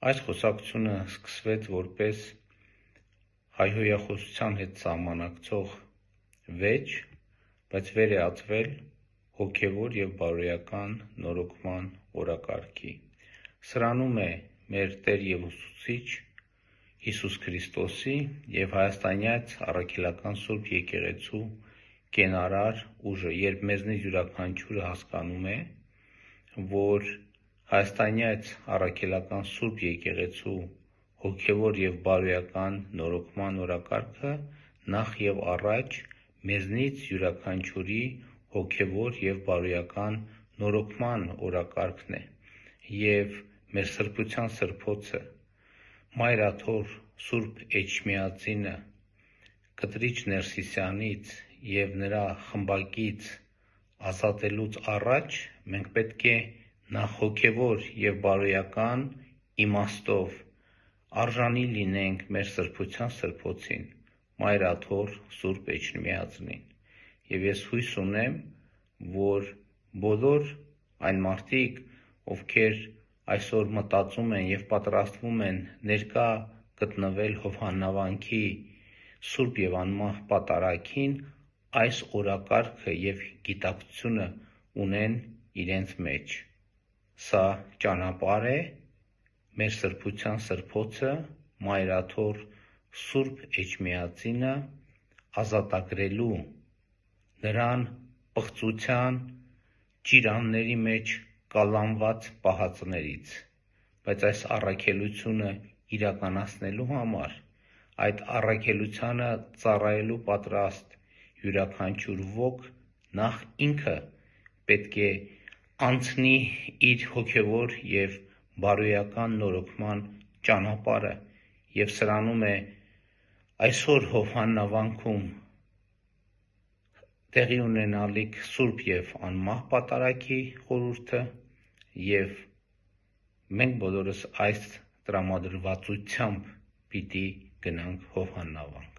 Այս խոսակցությունը սկսվեց որպես հայհոյախոսության հետ սահմանակցող վեճ, բայց վեր է ածվել հոգևոր և բարոյական նորոգման օրակարգի։ Սրանում է մեր Տեր և Ուսուցիչ Հիսուս Քրիստոսի և հայաստանյաց առաքելական Սուրբ Եկեղեցու կենարար ուժը, երբ մեզնից յուրաքանչյուրը հասկանում է, որ հայաստանյաց առաքելական Սուրբ Եկեղեցու հոգևոր և բարոյական նորոգման օրակարգը նախ և առաջ մեզնից յուրաքանչյուրի հոգևոր և բարոյական նորոգման օրակարգն է և մեր սրբության սրբոցը Մայր Աթոր Սուրբ Էջմիածինը Կտրիչ Ներսիսյանից և նրա խմբակից ազատելուց առաջ մենք պետք է նախ հոգևոր և բարոյական իմաստով արժանի լինենք մեր սրբության սրբոցին Մայր Աթոր Սուրբ Էջմիածնին և ես հույս ունեմ, որ բոլոր այն մարդիկ, ովքեր այսօր մտածում են և պատրաստվում են ներկա գտնվել հովանավորանքի սուրբ և անմահ պատարագին, այս օրակարգը և գիտակցությունը ունեն իրենց մեջ։ Սա ճանապարհ է մեր սրբության սրբոցը Մայր Աթոր Սուրբ Էջմիածինը ազատագրելու նրան պղծության ճիրանների մեջ կալանված պահածներից, բայց այս առաքելությունը իրականացնելու համար, այդ առաքելությանը ծառայելու պատրաստ յուրաքանչյուր ոք նախ ինքը պետք է անցնի իր հոգևոր և բարոյական նորոգման ճանապարհը և սրանում է այսօր հովանավորանքում տեղի ունենալիք սուրբ և անմահ պատարագի խորհուրդը և մենք բոլորս այս տրամադրվածությամբ պիտի գնանք հովանավորանք։